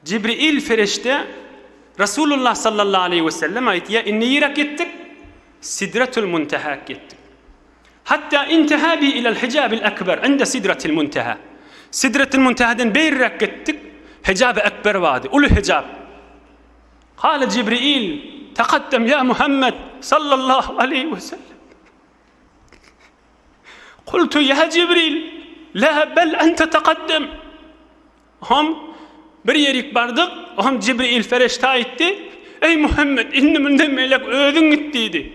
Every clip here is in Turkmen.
Cibril ferişte Resulullah sallallahu aleyhi ve sellem ayetiye inniyirak gittik, Sidretul Munteha gittik. Hatta inteha bi ilal hicabil ekber inde Sidretul Munteha. Sidretul Munteha'dan beyrak gittik, hicab-ı ekber vardı, ulu hicab. Kâle Cibril, takaddem ya Muhammed sallallahu aleyhi ve sellem. Kultu ya Cibril, la bel ente takaddem. Bir yerik bardık, Cibril ferişte aytti. Ey Muhammed, inniminde melek ödün gittiydi.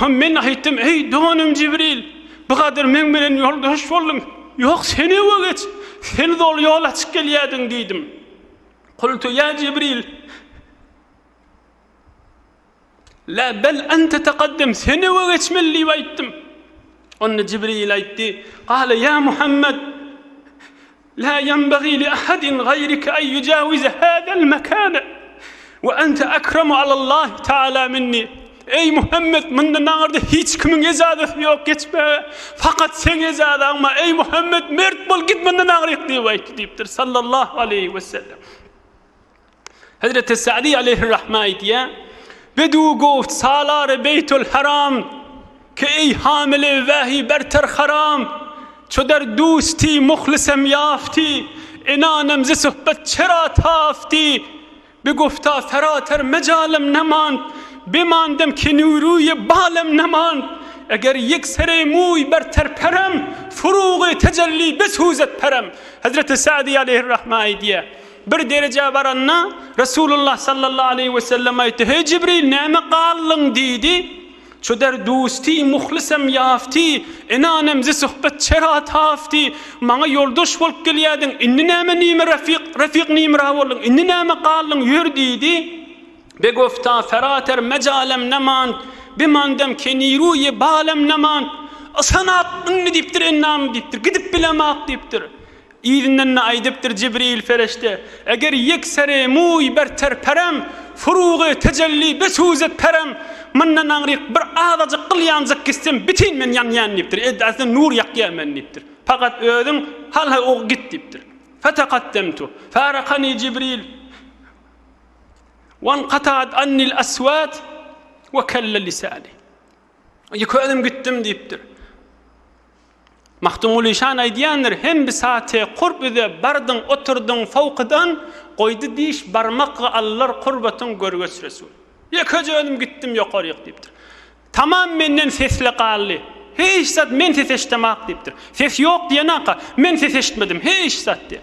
Men ayttim, ey donum Cibril, bu kadar men bilen yoldaş boldum. Yok seni eve geç, sen de ol yola çık geliyedin dedim. Kultu ya Cibril, la bel ente takaddem, seni eve geçmelli ayttim. Onu Cibril aytti. Kâle ya Muhammed, لا ينبغي لأحد غيرك أن يجاوز هذا المكان وأنت أكرم على الله تعالى مني. Ey Muhammed, bundan ağırda hiç kimin ezadısı yok, geçme. Fakat sen ezadı ama ey Muhammed, mert bol git bundan ağırık deyiptir sallallahu aleyhi ve sellem. Hazreti Sa'di aleyhirrahman diye Bedu goft salar beytul haram ki ey hamile vahi berter haram چودر دوستی مخلصم یافتی انانم ز صحبت چرا تافتی بگفتا فراتر مجالم نماند بماندم که نیروی بالم نماند اگر یک سر موی برتر پرم فروغ تجلی بسوزد پرم. Hazreti Sa'di aleyhirrahman diye bir derece varanna Resulullah sallallahu aleyhi ve sellem ayette hey Cibril neme kallın dedi. Çöder dosti muhlisem yafti enanem ze sohbet çera tafti bana yoldaş bolup geliyedin inni neme nime rafiq nime ravolun inni neme kallın yür dedi. Begofta ferater mecalem neman bimandem keniruye balem neman sanat ne diptir ennam diptir gidip bilemak diptir. İyinden ne aydiptir Cibril ferişte eğer yeksere muy berter perem furuğu tecelli besuzet perem Manna nangrik bir ağacı qılyanzık kistim bitin men yan diptir. Edasın nur yakyamen diptir. Fakat ödüm hala o git diptir. Fataqaddamtu faraqani Cibril ve anqata'at anni al-aswat ve kalla lisani. Yıkıdım gittim diptir. Mahtumul işan aydiyandır hem bir saate qurb ede bardın oturdun fawqadan qoydu diş barmaq allar qurbatın görgüs Resul. Yakaca önüm gittim yukarıya diptir. Tamam menden sesli qallı. Hiç zat men ses eştemak diptir. Ses yok diye naka men ses eşitmedim. Hiç zat diye.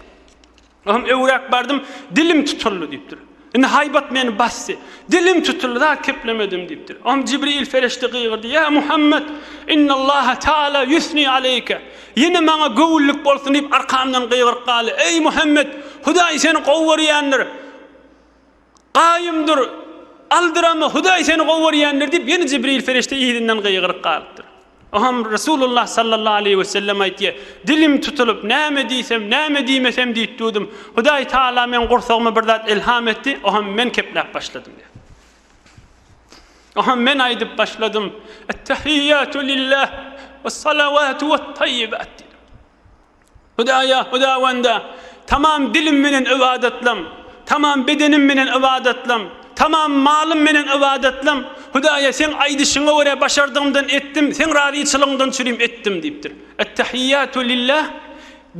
Evrak bardım dilim tutuldu diptir. Indi haybat meni bastı. Dilim tutuldu da keplemedim diptir. Cibril ferişte qıyırdı. Ya Muhammed innallaha ta'ala yusni aleyke. Yine bana gövüllük bolsun deyip arkamdan qıyır qalı. Ey Muhammed Huday seni qovvarayandır. Qayımdır. Aldırama Huday seni qovvarayandır deyip yeni Cibril ferişte iyidinden qıyır qalıptır. Resulullah sallallahu aleyhi ve sellem aytiye dilim tutulup näme diysem näme diýmesem diýtdim. Huday taala men gursagıma bir zat ilham etdi. Men keplap başladım diye. Men aydyp başladım. Ettehiyyatu lillah ve salavatu ve tayyibat. Hudawanda tamam dilim menen ibadetlim, tamam bedenim menen ibadetlim, tamam malım menen ibadetlim. Hudaya sen aydışına oraya başardığımdan ettim, sen radiyçılığından çürüyüm ettim deyiptir. Ettehiyyatu lillah,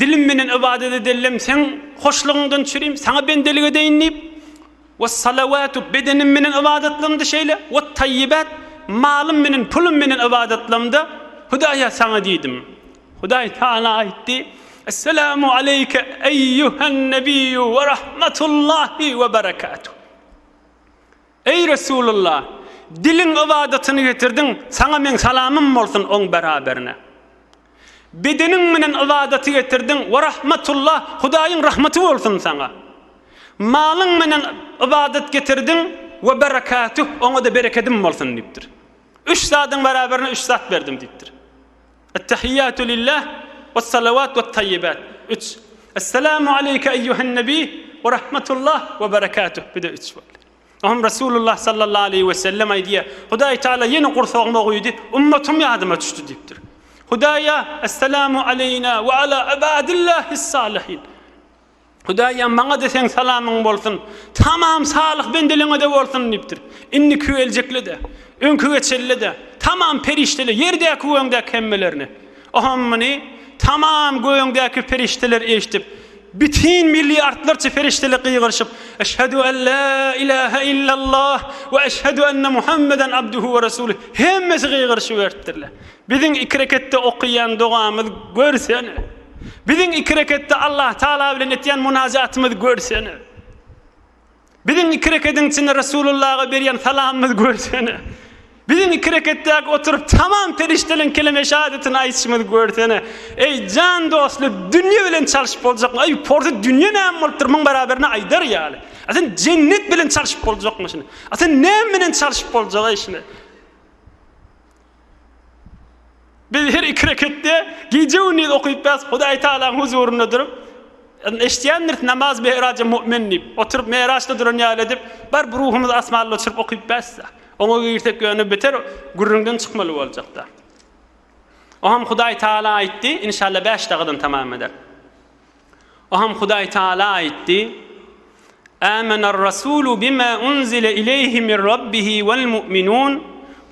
dilim menen ibadet edelim, sen hoşluğundan çürüyüm, sana ben delik edeyim deyip. Ve salavatu, bedenim menen ibadetlimdi şeyle, ve tayyibat, malım menen, pulum menen ibadetlimdi. Hudaya sana dedim. Huday Teala aytti. Esselamu aleyke eyyühen nebiyyü ve rahmetullahi ve berekatuhu. Ey Resulullah, dilin ibadetini getirdin, sana men salamım olsun on beraberine. Bedenin menen ibadeti getirdin, ve rahmetullah, Hudayın rahmeti olsun sana. Malın menen ibadet getirdin, ve berekatuh, ona da bereketim olsun deyiptir. 3 zatın beraberine 3 zat verdim deyiptir. Ettehiyyatu lillah, ve salavat ve tayyibat. 3. Esselamu aleyke eyyühen nebi, ve rahmetullah ve berekatuh. Bir de 3 var. Resulullah sallallahu aleyhi ve sellem aydiye Huday Teala yeni kursağına koydu. Ümmetim yardıma düştü deyiptir. Hudaya esselamu aleyna ve ala ibadillahis salihin. Hudaýam maňa desen salamyň bolsun. Tamam salyk bendeliňe de bolsun diýipdir. Inni küweljekle de, öňkü geçelle de, tamam perişteli, yerdäki göňdäki kemmelerini. Ohammyny tamam göňdäki perişteler eşitip, bütün milyardlarca perişteler gıýgyrşyp, eşhedü en la ilahe illallah ve eşhedü enne Muhammeden abduhu ve resuluh. Hemmesi gıýgyrşyp bertdirler. Biziň iki reketde okuyan duamyz görsene. Biziň iki reketde Allah Taala bilen etýän munajatymyz görsene. Biziň iki reketin içinde Resulullah'a berýän salamymyz görsene. Biziň iki reketde oturup tamam periştelerin kelime şahadetini aýtýymyz görsene. Ey can dostlar, dünýä bilen çalyşyp boljak. Ay porda dünýä näme bolupdyr muň beraberine aýdar ýaly. Asen cennet bilen çalyşyp boljakmy şunu? Asen näme bilen çalyşyp boljak şunu? Biz her iki rekette gecewni okuyup bas Hudaý Taalaň huzuruna durup eşdiýändir namaz beýraja mümin diýip oturup meýraçda duran ýaly edip bar ruhumyz asmanly çyrp okuyup bassa oňa girtek göňe beter gürrüňden çykmaly boljakda. Oham Hudaý Taala aýtdy, inşallah 5 dagadan tamam eder. Oham Hudaý Taala aýtdy: "Âmener rasûlu bima unzile ileyhi min rabbihi vel mu'minun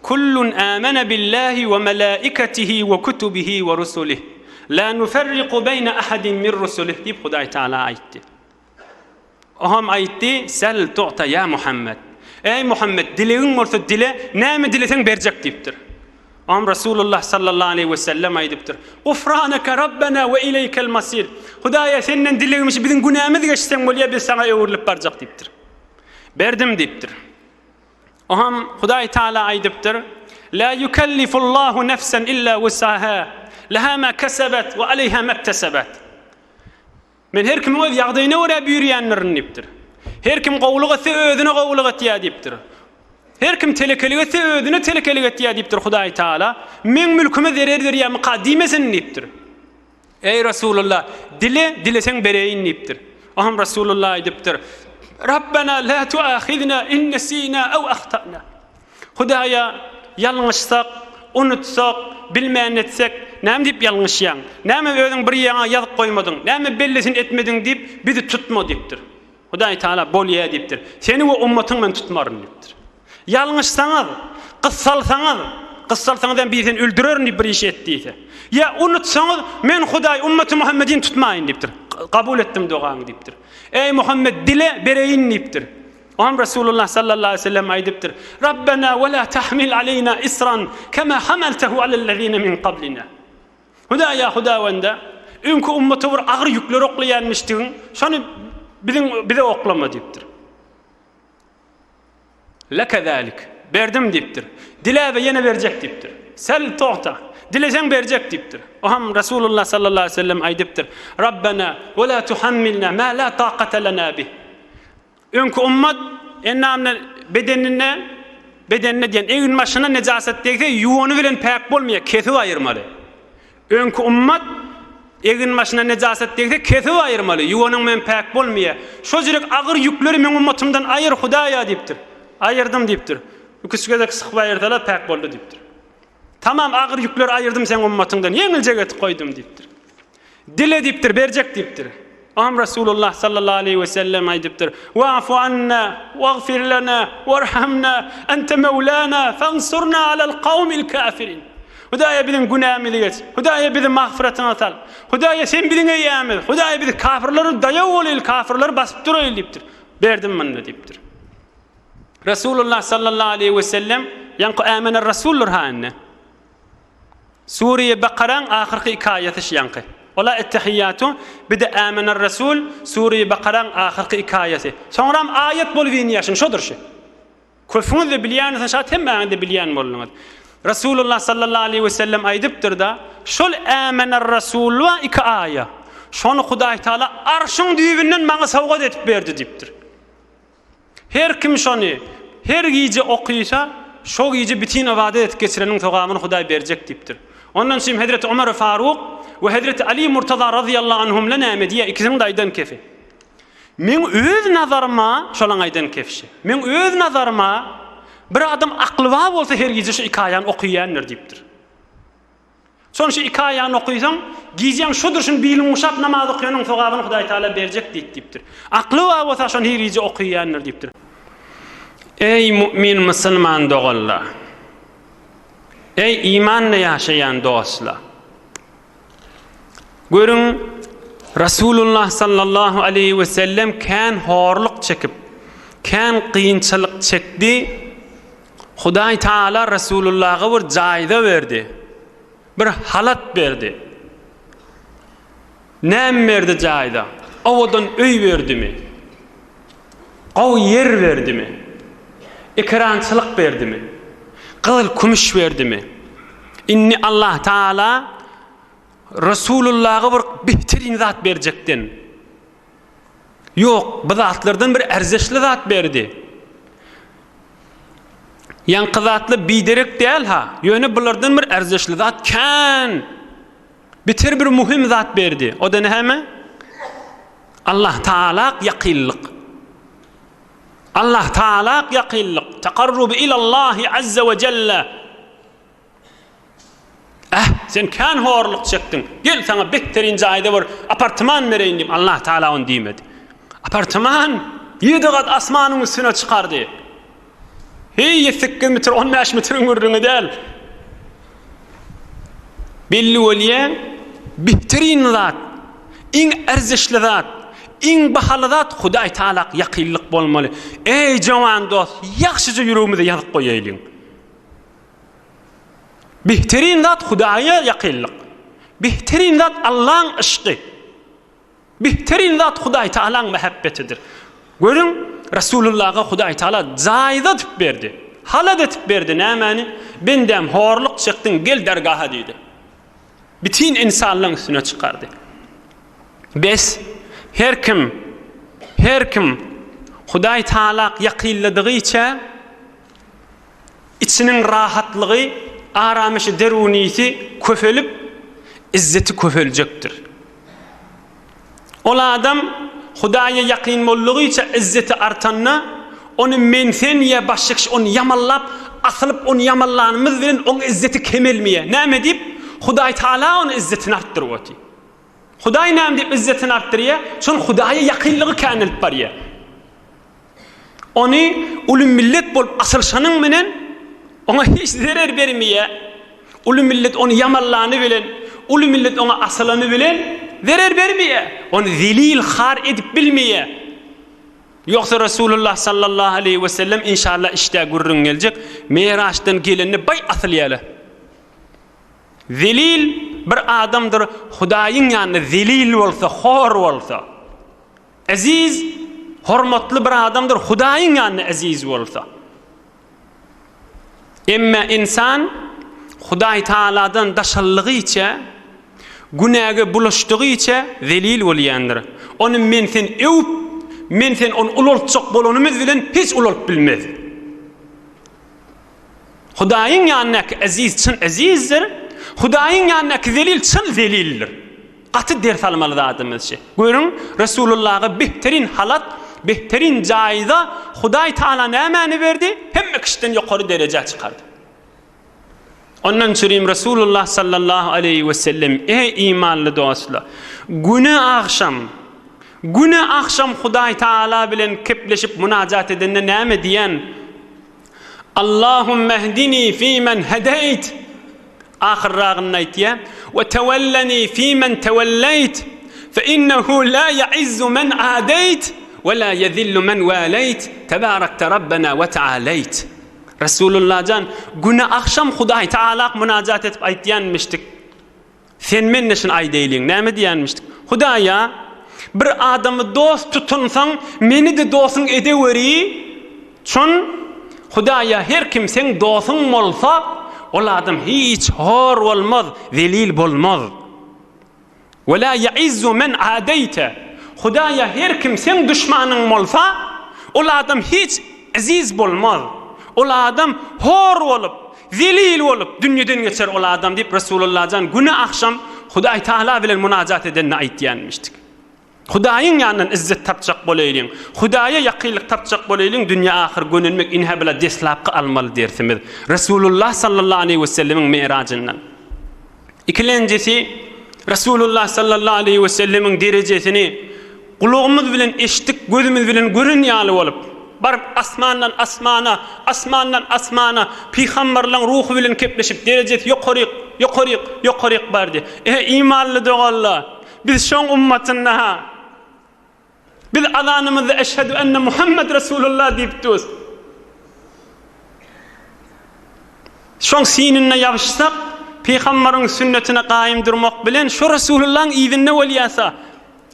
kullun amana billahi ve melaikatihi ve kutubihi ve rusulihi la nufarriqu beyne ahadin min rusulihi" diýip Hudaý Taala aýtdy. Oham aýtdy: "Sel tu'ta ya Muhammed." Ey Muhammed, dilegiň bolsa dile, näme dilesen berjek diýipdir. Am Rasulullah sallallahu aleyhi ve sellem aýdypdyr: "Gufranaka rabbana ve ileykel masir." Hudaýa senden dilegimiz biziň günämiz geçsen bolýa biz sana öwürlip barjak diýipdir. Berdim diýipdir. Oham Hudaý Taala aýdypdyr: "La yukellifullahu nefsen illa wusaha. Laha ma kasabat ve aleyha ma iktasabat." Men her kim öz ýagdaýyna görä büýrýänlerini diýipdir. Her kim gowluk etse özüne gowluk etýär diýipdir. Her kim telekelik etse özüne telekelik etýär diýipdir Hudaý Taala. Men mülküme zerer berýär muqaddimesin diýipdir. Ey Rasulullah, dilesen bereýin diýipdir. Oham Rasulullah aýdypdyr: "Rabbana la tu'akhidna in nesina aw akhtana." Hudaýa ýalňyşsak, unutsak, bilmän etsek, näme diýip ýalňyşýan? Näme özüň bir ýaňa ýazyp goýmadyň? Näme bellesin etmediň diýip bizi tutma diýipdir. Hudaý Taala bolýa diýipdir. Seni we ummatyň men tutmaryn diýipdir. Ýalňyşsaňyz, qyssalsaňyz birden öldürerin diýip bir iş etdiýse. Ya unutsaňyz men Hudaý ummaty Muhammedin tutmaýyn diýipdir. Kabul etdim dogaňy diýipdir. Ey Muhammed, dile bereýin diýipdir. Oham Rasulullah sallallahu aleyhi ve sellem aýdypdyr: "Rabbana ve la tahmil aleyna isran kema hamaltahu alellezina min qablina." Hudaýa Hudaýwanda öňkü ummaty bir agyr ýükler oklaýanmyşdyň, şonu bize oklama diýipdir. Lekazalik, berdim diýipdir. Dile we ýene berjek diýipdir. Sel tu'ta, dilesen berjek diýipdir. Oham Rasulullah sallallahu aleyhi ve sellem aýdypdyr: "Rabbana ve la tuhammilna ma la taqata lana bih." Öňkü ummat ennamna bedenine diýen egin maşyna nejasat degse ýuwany bilen päk bolmaýar, kesip aýyrmaly. Öňkü ummat egin maşyna nejasat degse kesip aýyrmaly, ýuwanyň bilen päk bolmaýar. Şo jurek agyr ýükleri men ummatymdan aýyr Hudaýa diýipdir. Aýyrdım diýipdir. Küçükde sykyp aýyrdylar, päk boldy diýipdir. Tamam, agyr ýükleri aýyrdım sen ummatyňdan, ýeňiljek etip goýdum diýipdir. Dile diýipdir, berjek diýipdir. Aham Rasulullah sallallahu aleyhi ve sellem aýdypdyr: "Wa'fu anna, waghfir lana, warhamna, ente mevlana, fansurna alal qawmil kafirin." Hudaýa biziň günämizi geç. Hudaýa biziň magfiratyny sal. Hudaýa sen biziň eýämiz. Hudaýa bizi kafirlary daýaw bolyl, kafirler basyp durýar diýipdir. Berdim menne diýipdir. Rasulullah sallallahu aleyhi ve sellem ýanky amana rasullar hanne. Suriye Bakaraň ahyrky 2 aýaty ýanky. Ola ettehiyyatu bide amener Resul Suriye Bakaraň ahyrky 2 aýaty. Soňram aýat bolup ýaşyn şodur şu. Köpüňiz de bilýäňiz, şat hemmäňiz de bilýän bolýar. Rasulullah sallallahu aleyhi ve sellem aýdypdyr da, şol amener Resul we 2 aýa. Şonu Hudaý Taala arşyň düýbinden maňa sowgat etip berdi diýipdir. Her kim şonu her gije okuysa, şo gije bitin ibadet etip geçireniň togamyny Hudaý berjek diýipdir. Ondan sonra Hazreti Ömer Faruk ve Hazreti Ali Murtaza radıyallahu anhum lana mediye ikisinin de aydan kefi. Men öz nazarıma şolan aydan kefşi. Men öz nazarıma bir adam aklı var bolsa her gece şu 2 aýan okuýanlar diýipdir. Son şu 2 ayağını okuysan, giyeceğin şudur şun bilim uşap namaz okuyanın sogabını Hudaý Taala berjek diýipdir. Akly var bolsa şonu hirice okuýanlar diýipdir. Ey mümin musulman dogullar. Ey imanla yaşayan dostlar. Görün Rasulullah sallallahu aleyhi ve sellem kän horluk çekip, kän kıyınçılık çekdi. Hudaý Taala Rasulullah'a bir jaýda berdi. Bir halat berdi. Näme berdi jaýda? Owadan öý berdimi? Gaw yer berdimi? Ekrançılık berdimi? Gyl kumuş berdimi? Inni Allah Taala Rasulullah'a bir behtirin zat berjekden. Yok, bu zatlardan bir erzişli zat berdi. Yankızatlı biderek değil ha. Yönü bulardan bir erzişli zat kan. Bitir bir muhim zat berdi. O da ne heme? Allah Taala yakillik. Allah Taala yakillik. Tekarrubu ilallahi azze ve celle. Sen kan horluk çektin. Gel sana behterin jaýda bir apartman bereyim diýip Allah Taala onu diýmedi. Apartman 7 kat asmanın üstüne çıkardı. Hey 8 metre 15 metrenin gürrüňe del. Belli bolýan behterin zat, iň erzişli zat, iň bahaly zat Hudaý Taala yakillik bolmaly. Ey jawan dost, ýakşyca ýüregimize ýazyp goýaýlyň. Behterin zat Hudaýa yakillik. Behterin zat Allah'ın ışqı. Behterin zat Hudaý Taala'nın muhabbetidir. Görün Rasulullah'a Hudaý Taala jaýda tip berdi. Hala da tip berdi. Nämäni? Bendem horluk çektin, gel dergaha diýdi. Bütün insanlaryň üstüne çıkardı. Bes her kim Hudaý Taala yakilledigiçe içinin rahatlığı, aramışı, deruniyeti köfelip izzeti köfeljektir. Ol adam Hudaýa yakin bollugyça izzeti artanna onu mensen ýa başyk onu yamallap, asylyp onu yamallanymiz bilen onun izzeti kemelmeýe. Näme diýip Hudaý Taala onu izzetini artdyrypdy. Hudaý näme diýip izzetini artdyrýar? Şol Hudaýa yakinligi känilip barýar. Onu ulum millet bolup asylşanyň menen ona hiç zarar bermeýe. Ulum millet onu yamallany bilen, ulum millet ona asylany bilen zarar bermeýe. Onu zelil har edip bilmeýe. Yoksa Resulullah sallallahu aleyhi ve sellem inşallah işte gurrun gelecek. Meraçtan geleni bay asılyalı. Zelil bir adamdır. Hudaýyň ýanyna zelil bolsa, hor bolsa. Aziz, hormatly bir adamdır. Hudaýyň ýanyna aziz bolsa. Emma insan Hudaý Taala'dan daşallygy içe, günäge bulaşdygy içe zelil bolýandyr. Onu men sen öwüp, men sen onu ulultjak bolanymy bilen hiç ululup bilmez. Hudaýyň ýanyna aziz çyn azizdir. Hudaýyň ýanyna zelil çyn zelildir. Gaty ders almaly zatymyz. Görün Resulullah'a behterin halat, behterin jaýda Hudaý Taala nämäni berdi? Hemme kişiden ýokary derejä çykardy. Ondan sonra Resulullah sallallahu aleyhi ve sellem ey imanlı dostlar, güne akşam Hudaý Taala bilen kepleşip münajat edende näme diýen? Allahumme ehdini fîmen hedeyt. Ahir rağını aýtýar. Ve tewelleni fîmen tewelleyt. Fe innehu la ya'izzu men adeyt ve la yezillu men valeyt. Tebarekte Rabbena ve Tealeyt. Resulullah'dan güne akşam Hudaý Taala münajat etip aýtýanmışdyk. Sen men neşin aýdaýlyň, näme diýänmişdik? Hudaýa bir adamy dost tutunsaň, meni de dostun edeweri. Çün Hudaýa her kim sen dostun bolsa, ol adam hiç hor bolmaz, zelil bolmaz. Ve la ya'izzu men adeyte. Hudaýa her kim sen düşmanyň bolsa, ol adam hiç aziz bolmaz. Ol adam hor bolup, zelil bolup dünýeden geçer ol adam diýip Resulullah'dan güne akşam Hudaý Taala bilen münajat edende aýtýanmışdyk. Hudaýyň ýanyna izzet tapjak bolaylyň, Hudaýa ýakynlyk tapjak bolaylyň, dünýä ahir gönülmek inhe bila deslapky almaly dersimiz. Resulullah sallallahu aleyhi ve sellemin mi'rajyndan. İkincisi Resulullah sallallahu aleyhi ve sellemin derecesini kulağımız bilen eşittik, gözümüz bilen görün ýaly bolup, barıp asmandan asmana, asmandan asmana Peygamberlerin ruhu bilen kepleşip derecesi yokoryk bardy. İmanly dogallar, biz şoň ummatynda biz azanymyzda eşhedü enne Muhammed Resulullah diýipdiz. Şoň sinine ýabyşsak, Peygamberin sünnetine gaýym durmak bilen şu Resulullah'ın ýzyna bolýasa,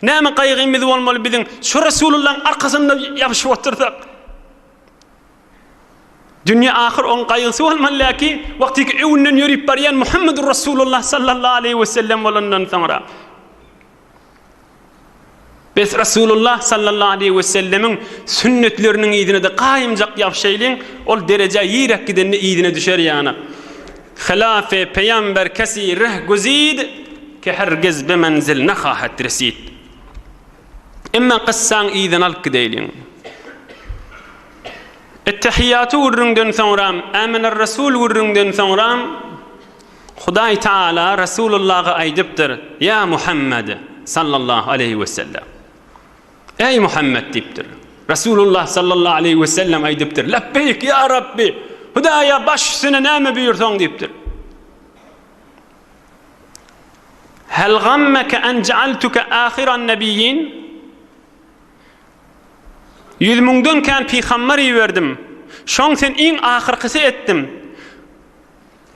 näme gaýgymyz bolmaly biziň şu Resulullah'ın arkasynda ýabyşyp otursak. Dünya ahir on gaýgysy bolmaly ki, wagtyky öwünden ýörüp barýan Muhammedur Resulullah sallallahu aleyhi ve sellem bolandan soňra. Biz Resulullah sallallahu aleyhi ve sellemin sünnetlerinin ýzyna da gaýymjak ýapşaýlyň, ol derece ýirek gidende ýzyna düşer ýana. Hilafe peýamber kesi reh guzid ki hergez be menzil nahahat resid. Emma qıssan iyden alıp gideýliň. Ettehiyyatı urrundan sonra, Amener Resul urrundan sonra Hudaý Taala Resulullah'a aýdypdyr: "Ya Muhammed sallallahu aleyhi ve sellem." Ey Muhammed diýipdir. Resulullah sallallahu aleyhi ve sellem aýdypdyr: "Lebbeyk ya Rabbi." Hudaýa baş üstüne näme buyursaň diýipdir. Hel gammeke en cealtuke ahiran nebiyyin? Yüzmüňden kän peýgamber ýerdim. Şoň sen iň ahyrkysy etdim.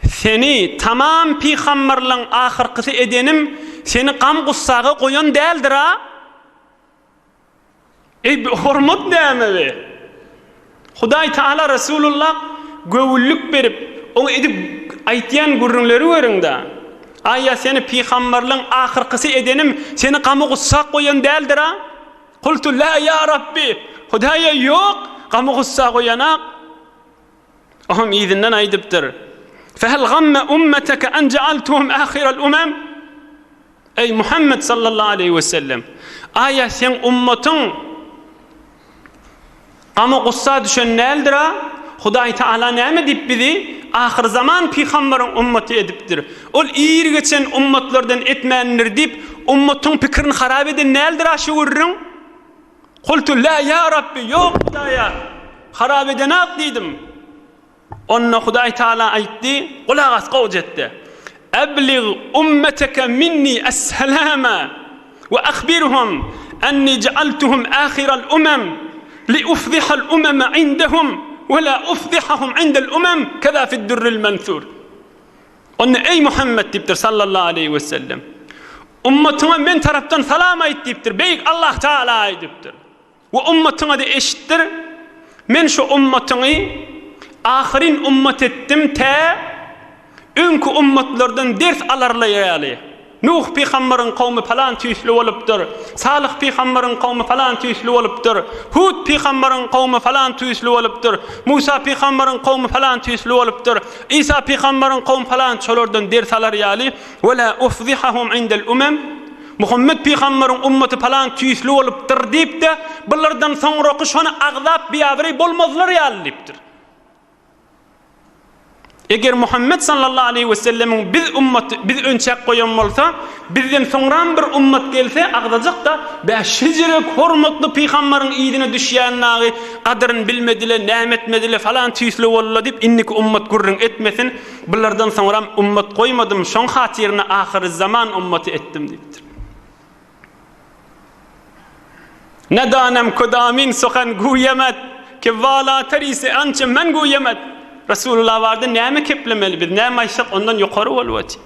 Seni tamam peýgamberliň ahyrkysy edenim, seni gam gussagy goýan däldir ha? Ey hormat näme be? Hudaý Taala Resulullah göwüllük berip, onu edip aýtýan gurrunlary görüňde. Ayya seni peýgamberliň ahyrkysy edenim, seni gamy gussak goýan däldir ha? Qultu la ya Rabbi. Hudaýa ýok, gamy gussak goýanak. Aham ýyzynden aýdypdyr. Fehel gamme ummeteke en cealtuhum ahiral umam? Ey Muhammed sallallahu aleyhi ve sellem, ayya sen ummatyň gamy gussa düşen nädir ha? Hudaý Taala näme diýip bizi ahir zaman peýgamberiň ummaty edipdir. Ol ýyr geçen ummatlardan etmändir diýip ummatyň pikirini harap eden nädir ha şu urrun? Qultu la ya Rabbi, ýok Hudaýa, harap edenak diýdim. Onna Hudaý Taala aýtdy, gulak as gowjetdi. Ablig ummeteke minni es-selama ve akhbirhum anni cealtuhum ahiral umam li ufdihal umama indahum ve la ufdihahum indal umam kaza fi'd-durril mansur. Onna ey Muhammed diýipdir sallallahu aleyhi ve sellem. Ummatyňa men tarapdan salam aýt diýipdir. Beyik Allah Taala aýdypdyr. Ve ummatyňa da eşitdir. Men şu ummatyňy ahirin ummat etdim te önkü ummatlardan ders alarlayaly. Nuh peýgamberiň kawmy falan tüýsli bolupdyr. Salih peýgamberiň kawmy falan tüýsli bolupdyr. Hud peýgamberiň kawmy falan tüýsli bolupdyr. Musa peýgamberiň kawmy falan tüýsli bolupdyr. Isa peýgamberiň kawmy falan çolardan ders alaryaly. Ve la ufdihahum indal umam. Muhammed peýgamberiň ummaty falan tüýsli bolupdyr diýip de bulardan soňra şonu agzap biýabry bolmazlar ýalypdyr. Eger Muhammed sallallahu aleyhi ve sellemin biz önçek koyan bolsa, bizden soňran bir ummat gelse agdajak da beşjirek hormatly peýgamberiň ýyzyna düşýänlägi gadryny bilmediler, nämetmediler falan tüýsli bollar diýip inniki ummat gurrun etmesin. Bulardan soňra ummat koymadım, şoň hatyrına ahir zaman ummaty etdim diýipdir. Nedanem kodamin sokan guyemet ki vala terisi ançe men guyemet. Resulullah vardı, näme keplemeli biz, näme aýsak ondan ýokary bolýar.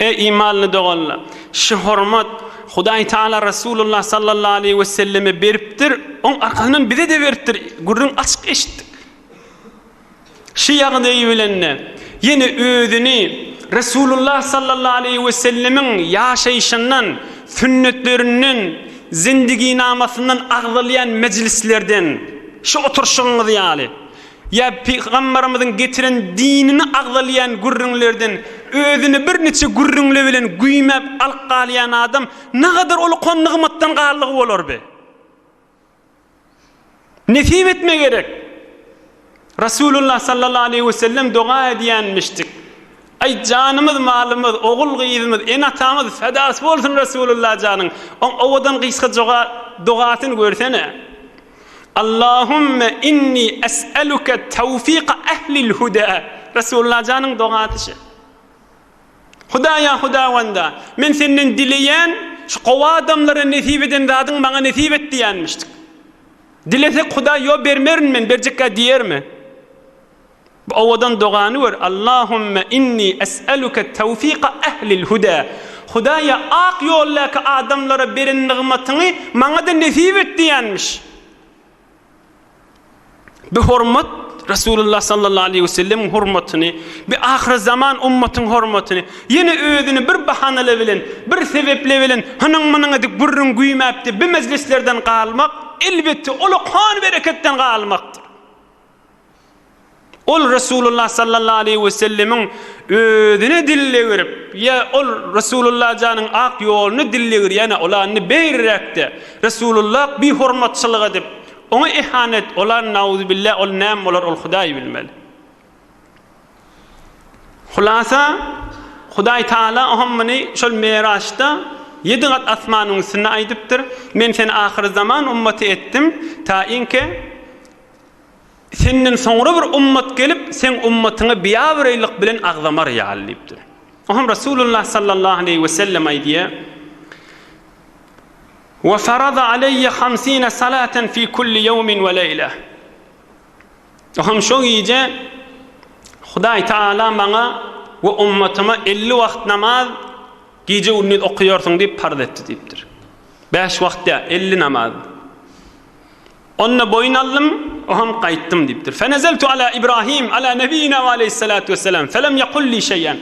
Ey imanly dogallar, şu hormat Hudaý Taala Resulullah sallallahu aleyhi ve selleme beripdir, on arkasından bize de beripdir. Gurrun açyk eşitdik. Şu ýagdaýy bilen yine özüni Resulullah sallallahu aleyhi ve sellemin ýaşaýyşyndan, sünnetlerinden, zindigi namasından agzalayan meclislerden, şu oturşuňyz ýaly. Ya Peygamberimizin getiren dinini agzalayan gurrunlerden özüni bir neçe gurrunle bilen güýmep alqalyan adam ne kadar ol qonnygmatdan gallygy bolar be. Nefim etme gerek. Resulullah sallallahu aleyhi ve sellem dua ediyenmiştik. Ay canımız, malımız, oğul kıyızımız, en atamız fedası olsun Resulullah canın. Ovadan kıyıska doğatını görsene. Allahümme inni es'eluke tevfika ehlil huda. Resulullah canın doğatışı. Hudaya hudavanda. Men senin dileyen şu kova adamlara nesip eden dadın bana nesip et diyenmiştik. Dilesek Huda yo bermerin men bercekka diyer mi? Bu ovadan doğanı var. Allahümme inni es'eluke tevfika ehlil huda. Hudaya ak yollaka adamlara berin nığmatını bana da nesip et diyenmiş. Bir hurmat Resulullah sallallahu aleyhi ve sellem'in hurmatını, bir ahir zaman ummatın hurmatını, yine özünü bir bahanele bilen, bir sebeple bilen, hının mının edik burrun güymepti, bir meclislerden kalmak, elbette olu kan bereketten kalmaktır. Ol Resulullah sallallahu aleyhi ve sellem'in özüne dille verip, ya ol Resulullah canın ak yolunu dille verip, yani olanını beyrekte, Resulullah bir hurmatçılık edip, ona ihanet olan nauzubillah ol nam olar ol Hudaý bilmeli. Hulasa Hudaý Taala ohammani şol Meraçda 7 kat asmanın üstüne aydıptır. Men seni ahir zaman ummeti ettim. Ta inke senin sonra bir ummet gelip sen ummetini biyavreylik bilen agzamar yallipdir. Oham Resulullah sallallahu aleyhi ve sellem aydiye وَفَرَضَ عَلَيَّ 50 صَلَاةً فِي كُلِّ يَوْمٍ وَلَيْلَةٍ. Oham şo iyice Hudaý Taala bana ve ummetime 50 vakt namaz gece unnit okuyorsun deyip farz etti deyiptir. 5 vakta 50 namaz. Onna boyun aldım, oham qaytdım deyiptir. فَنَزَلْتُ عَلَى İbrahim ala nebiyina ve aleyhissalatu vesselam فَلَمْ يَقُلْ لِي شَيْئًا.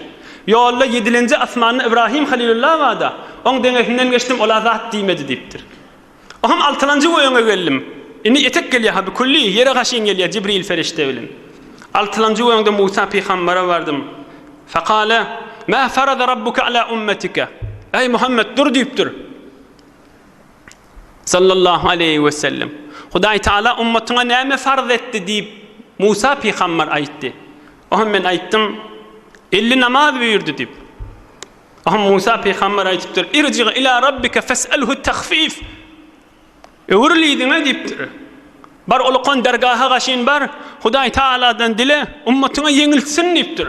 Yolla 7. asmanı İbrahim Halilullah vada. On dengehinden geçtim, ola zat diymedi deyiptir. Oham 6. oyuna geldim. İni etek geliyor ha, bir kulli yere kaşın geliyor Cibril ferişte bilin. 6. oyunda Musa peygambere vardım. Fekale, ma farada rabbuka ala ummetike. Ey Muhammed dur deyiptir. Sallallahu aleyhi ve sellem. Hudaý Taala ummetine näme farz etti deyip Musa peygamber aytti. Oham men aytdım 50 namaz buyurdu deyip. Aham Musa peygamber aytıptır. İrci ila rabbike fes'elhu tahfif. Öwürliydine deyiptir. Bar olukon dergaha gaşyn bar. Hudaý Taala'dan dile ummetine yeňiltsin deyiptir.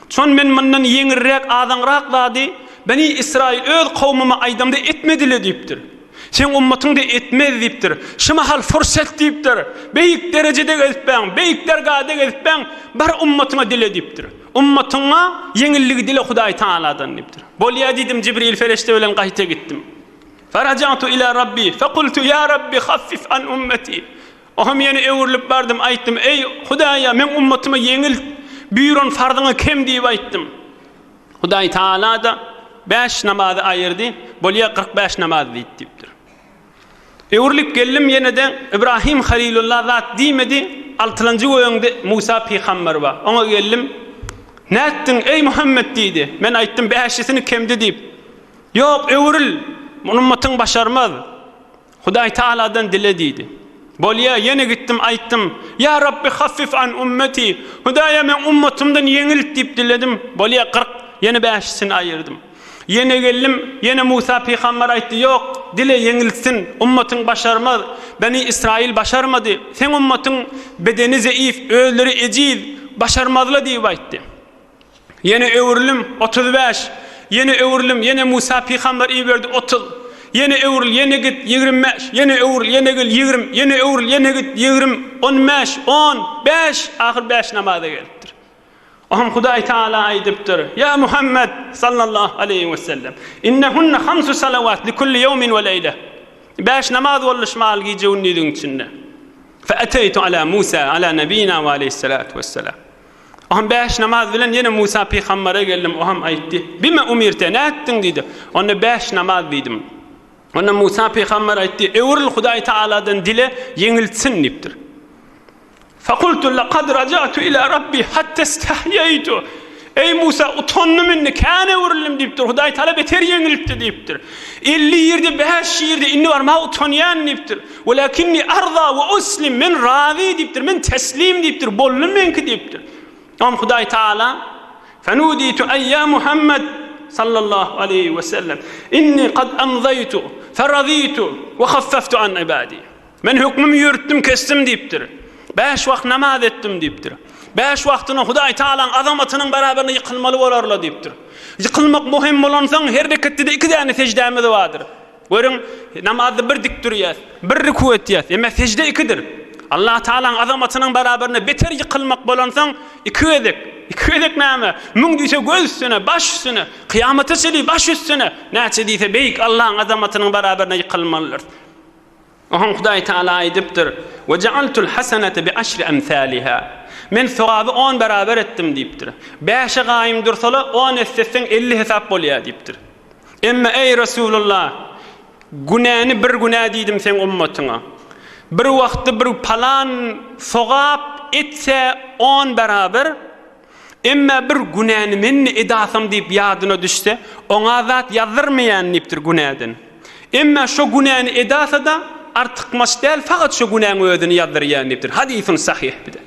Son men mandan yeňirrek adanrak zady Beni İsrail öz kavmime aydamda etmedile deyiptir. Sen ummetinde etmez deyiptir. Şuma hal fırsat deyiptir. Beyik derecede gezip beyik dergada gezip bar ummetime dile deyiptir. Ummetine yeňilligi dile Hudaý Taala'dan deyiptir. Bolya dedim Cibril ferişte bilen qayta gittim. Farajatu ila Rabbi faqultu ya Rabbi khaffif an ummeti. Oham yeni öwürlüp bardım aytdım ey Hudaýa men ummetime yeňil buyuran farzyňy kim diýip aytdım. Hudaý Taala da 5 namazı ayırdı. Bolya 45 namaz deyipdir. Öwürlüp geldim yeniden İbrahim Halilullah zat diýmedi. 6. oyunda Musa peygamber var. Ona geldim. Näettin ey Muhammed diýdi. Men aytdım 5'sini kimdi diýip. Yok öwrül. Ummetin başarmaz. Hudaý Taala'dan dile diýdi. Bolya yine gittim aytdım. Ya Rabbi haffif an ummeti. Hudaýa men ummetimden yeňilt diýip diledim. Bolya 40 yine 5'sini ayırdım. Yine geldim, yine Musa peygamber aytdı, yok, dile yeňilsin, ummetin başarmaz. Beni İsrail başarmadı. Sen ummetin bedeni zayıf, özleri eciz, başarmazla diýip aytdı. Yine öwürlüm 35. Yine öwürlüm, yine Musa peygamber iyi verdi 30. Yine öwürl, yine git 25. Yine öwürl, yine gel 20. Yine öwürl, yine git 20. 15, 10, 5, ahir 5 namaza gelipdir. Aham Hudaý Taala aydypdyr. Ya Muhammed sallallahu aleyhi ve sellem. İnnehunne 5 salavat li kulli yawmin ve leyle. 5 namaz boluşmaly gije unnidin içinde. Fa ataytu ala Musa ala nebiyina ve aleyhissalatu vesselam. Aham 5 namaz bilen yine Musa peygambere geldim. Aham aytdy. Bime umirte näettin diýdi. Onda 5 namaz diýdim. Onda Musa peygamber aytdy. Öwrül Hudaý Taala'dan dile yeňiltsin diýipdir. فَقُلْتُ لَقَدْ رَجَعْتُ إِلَى رَبِّي حَتَّى اسْتَحْيَيْتُ. Ey Musa utandım minni kâne vurulum deyiptir. Hudaý Taala beter yeňilipdi deyiptir. 50 yerde 5 yerde inni var ma utanýan deyiptir. Walakinni arda ve uslim men razi deyiptir. Men teslim deyiptir. Bollum menki deyiptir. Am Hudaý Taala فنوديت أي يا محمد صلى الله عليه وسلم إني قد أمضيت فرضيت وخففت عن عبادي. Men hükmümü yürüttüm, kestim deyiptir. 5 vakt namaz ettim deyiptir. 5 vaktını Hudaý Taala'nın azamatının beraberine yıkılmalı bolarlar deyiptir. Yıkılmak muhim bolansaň her rekatde 2 däne secdämiz vardır. Görün namazda bir dik durýar, bir rükû etýär. Emme secde 2'dir. Allah Taala'nın azamatının beraberine beter yıkılmak bolansaň 2 edek. 2 edek näme? Müň diýse göz üstüne, baş üstüne, kıyamata çeli baş üstüne. Näçe diýse beýik Allah'ın azamatının beraberine yıkılmalılar. Ohan Hudaý Taala aýdypdyr: "Ve ja'altul hasanata bi aşri amsaliha." Men sowabı 10 beraber etdim diýipdir. 5'e gaýym dursala 10 etseň 50 hesap bolýar diýipdir. Emma ey Rasulullah, günäni bir günä diýdim sen ummatyňa. Bir wagtda bir palan sowap etse 10 beraber, emma bir günäni men edasam diýip ýadyna düşse, oňa zat ýazdyrmaýan diýipdir günäden. Emma şo günäni edasa da artık maç değil, fakat şu günahın ödünü yazdırıyan deyiptir. Hadisun sahih bir de.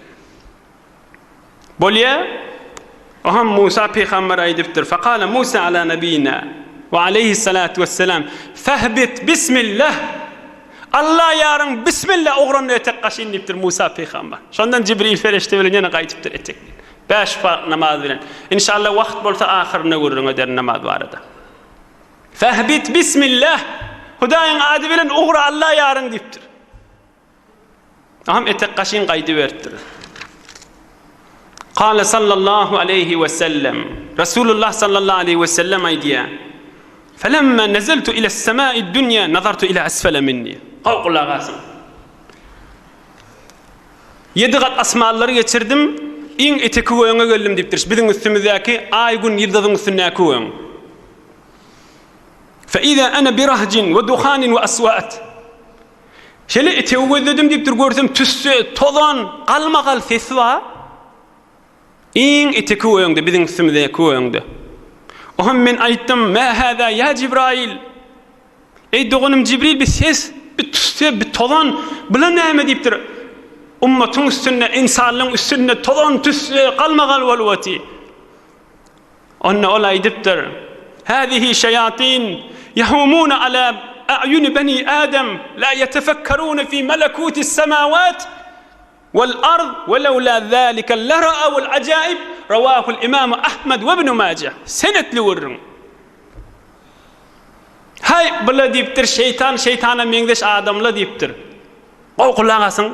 Bolya, oham Musa peygamber aydiptir. Fakala Musa ala nebiyina ve aleyhissalatu vesselam fehbit bismillah. Allah yarın bismillah oğranı etek kaşın deyiptir Musa peygamber. Şondan Cibril ferişte bilen yana qaytıptır etek. 5 fark namaz bilen. İnşallah vakt bolsa ahirine görürün öder namaz var da. Fehbit bismillah. Hudaýyň ady bilen ugra Allah yarın dipdir. Aham etek kaşyn gaýdy berdir. Qala sallallahu aleyhi ve sellem. Rasulullah sallallahu aleyhi ve sellem aýdýar: "Felemma nazaltu ila as-samaa'i ad-dunya nazartu ila asfala minni." Qawqula gasym. 7 gat asmanlary geçirdim, iň eteki goýuňa geldim dipdir. Biziň üstümizdäki ay gün ýyldyzyň üstündäki goýuň. فإذا أنا برهج ودخان وأصوات. Şele eteği gözledim deyipdir, görsem tüssü, tozan, qalmaqal sesi var. İň eteki goýuňda, biziň üstümizdäki goýuňda. Oham men aýtdym: "Ma hada ya Jibril?" Ey dogunum Jibril, bir ses, bir tüssü, bir tozan bilen näme deyipdir? Ummatyň üstünde, insanlyň üstünde tozan, tüssü, qalmaqal walwati. Onna ol aýdypdyr: "Hadihi şeyatin يهومون على أعين بني آدم لا يتفكرون في ملكوت السماوات والأرض ولولا ذلك لرأوا العجائب." رواه الإمام أحمد وابن ماجه. Senet liwurun. Hay bula diýipdir, şeytana meňdeş adamla diýipdir. Gowqulagasyn.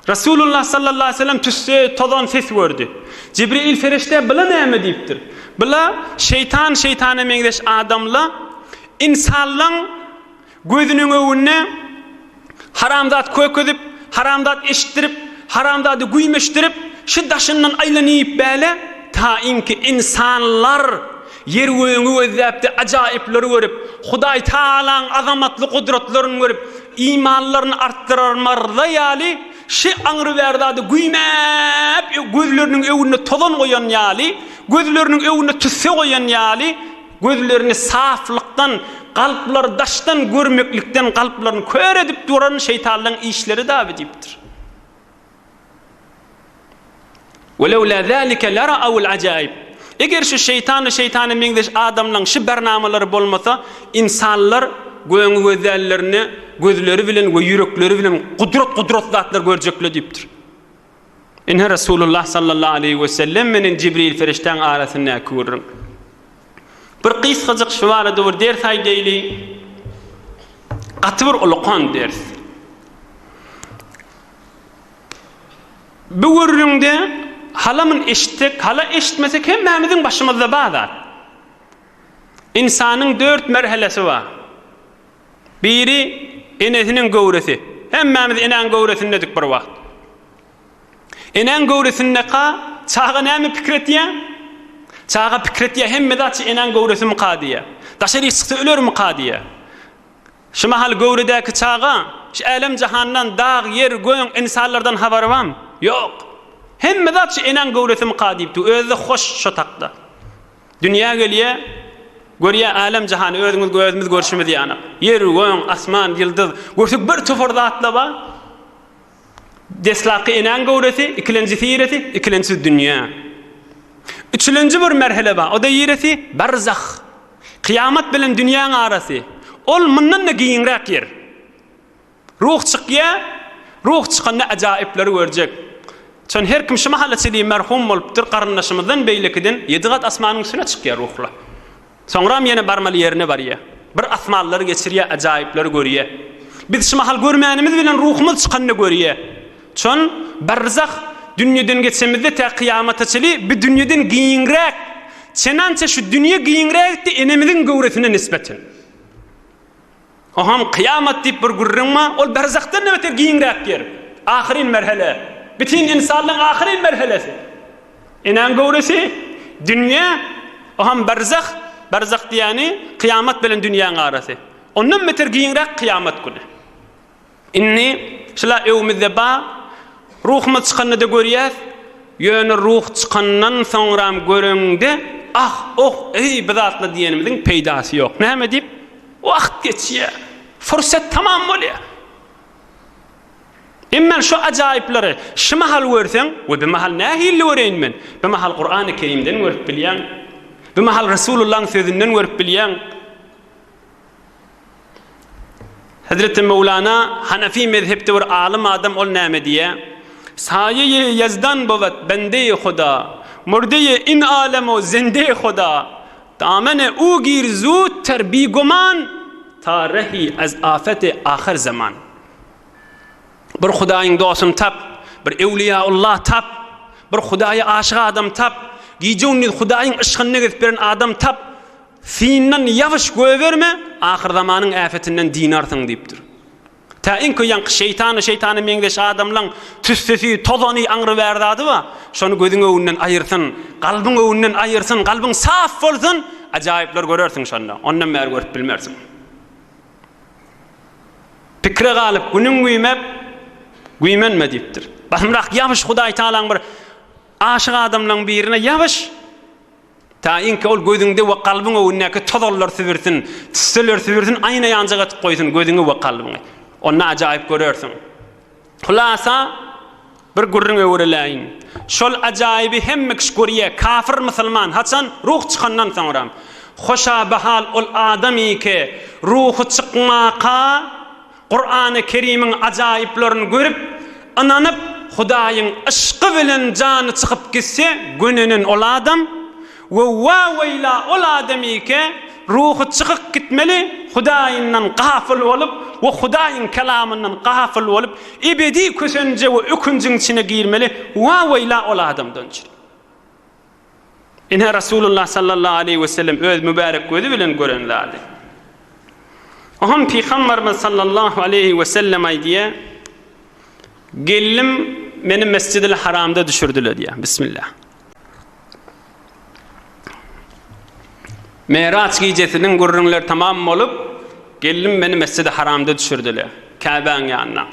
Rasulullah sallallahu aleyhi ve sellem tüsse tozan ses gördü. Cibril ferişte bula näme diýipdir? Bula şeytana meňdeş adamla insanlaň gözüniň öwüne haramdat köködip, haramdat eşitdirip, haramdat güýmeşdirip, şu daşyndan aýlanyp bäle taýinki insanlar yer göýüňi özläpdi ajaipleri görüp, Hudaý Taala'nın azamatly kudretlerini görüp, imanlaryny arttyrarmarda ýaly şu aňry berdady güýmäp gözleriniň öwüne tozan goýan ýaly, gözleriniň öwüne tüsse goýan ýaly, gözlerini saflykdan, galplar daşdan görmeklikden galplaryny kör edip duran şeytanlyň işleri da diýipdir. "Welawla zalika lara'ul ajaib." Eger şu şeytany meňdeş adamlaryň şu bernamalary bolmasa, insanlar göňü gözlerini, gözleri bilen we yürekleri bilen kudret zatlar görjekler diýipdir. Ene Rasulullah sallallahu aleyhi ve sellem menen Cibril ferişten arasynda görürüm. Bir qysgaçyk şu barada bir ders aýdyly. Gaty bir ulaqan ders. Bu görürümde halamyn eşitdik, hala eşitmesek hemmemiziň başymyzda bazar. İnsanyň 4 merhelesi var. Biri enesiniň gowresi. Hemmemiz enen gowresindedik bir wagt. Enen gowresinde çağa näme pikretýär? Çağa pikretýär hemme daçy enen gowresi muqadiýa. Daşary çyksa öler muqadiýa. Şu mahal gowredäki çağa, şu alem jahandan dağ, yer, göň, insanlardan habary barmy? Ýok. Hemme daçy enen gowresi muqadiýipdi. Özü hoş şo takda. Dünýä gelýär, görýär alem jahany özümiz görüşimiz ýanyk. Yer, göň, asman, ýyldyz, görsek bir tofar zatlar bar. Deslaqy enen gowresi, ikilenci fireti, ikilenci dünýä. Üçüncü bir merhele var. O da yeresi barzah. Kıyamet bilen dünyanın arası. Ol mundan da giyinrak yer. Ruh çıkya, ruh çıkanda acayipleri görecek. Çön her kim şu mahallasili merhum olupdur qarındaşımızdan beylekidin 7 kat asmanın üstüne çıkya ruhla. Sonra yine barmalı yerine var ya. Bir asmalları geçiriye, acayipleri görüye. Biz şu mahal görmeyenimiz bilen ruhumuz çıkanını görüye. Çön barzah dünyadan geçsemizde ta kıyamet açılı bir dünyadan giyinrak. Çenança şu dünya giyinrak de enemizin gövretine nisbetin. O ham kıyamet deyip bir gurrunma, ol barzaktan ne beter giyinrak yer. Ahirin merhele. Bütün insanlığın ahirin merhelesi. İnan gövresi dünya, o ham barzak. Barzak diyani kıyamet bilen dünyanın arası. Ondan beter giyinrak kıyamet günü. İnni şula evimizde ba ruhumuz çıkanını da görüyez. Yönü ruh çıkandan sonra görüngde ah oh ey bidatlı diyenimizin peydası yok. Ne deyip vakt geçiyor. Fırsat tamam oluyor. İmmen şu acayipleri şu mahal görsen ve bir mahal nahilli öğrenin men. Bir mahal Kur'an-ı Kerim'den görüp bilyen. Bir mahal Resulullah'ın sözünden görüp bilyen. Hazreti Mevlana Hanefi mezhepte bir alim adam ol name diye. Saye-i yazdan بود bende-i Khuda. Murde-i in alem o zinde-i Khuda. Damen-i o gir zud ter biguman ta rehi az afet-i ahir zaman. Bir Khudayın dostum tap, bir evliyaullah tap, bir Khudaya aşık adam tap, giyeceğin Khudayın ışkını götüren adam tap, fiinden yavaş göverme, ahir zamanın afetinden dinarsın deyiptir. Ta inki yank şeytanı mengdeş adamlan tüssesi, tozani anrı verdadı va, şonu gözün önünden ayırsın, kalbin önünden ayırsın, kalbin saf olsun, acayipler görürsün şonda, ondan mer görüp bilmersin. Pikre galip, günün güymep, güymenme deyiptir. Bahımrak yavaş Huday Ta'alan bir aşık adamlan birine yavaş, ta inki ol gözünde ve kalbin önündeki tozallar sübürsün, tüsseler sübürsün, ayna yancık atıp koysun gözünü ve kalbini. Onna acayip görürsün. Hulasa bir gurrun öğreleyin. Şol acayibi hemmek şkuriye kafir musulman haçan ruh çıkandan sonra. Hoşa bahal ol adami ki ruhu çıkmaka Kur'an-ı Kerim'in acayiplerini görüp ananıp Hudayın aşkı bilen canı çıkıp gitse gününün ol adam ve vavayla ol adami ki ruhu çıkıp gitmeli Hudayından gafil olup ve Hudayın kelamından gafil olup ebedi kösence ve öküncün içine girmeli vavayla ol adamdan çıkır. İnhe Resulullah sallallahu aleyhi ve sellem öz mübarek gözü bilen görenlerdi. Oham Peygamberimiz sallallahu aleyhi ve sellem aydiye gellim beni Mescid-i Haram'da düşürdüler diye. Bismillah. Meraç gecesinin gurrunlar tamam olup gellim beni Mescid-i Haram'da düşürdüler. Kabe'nin yanına.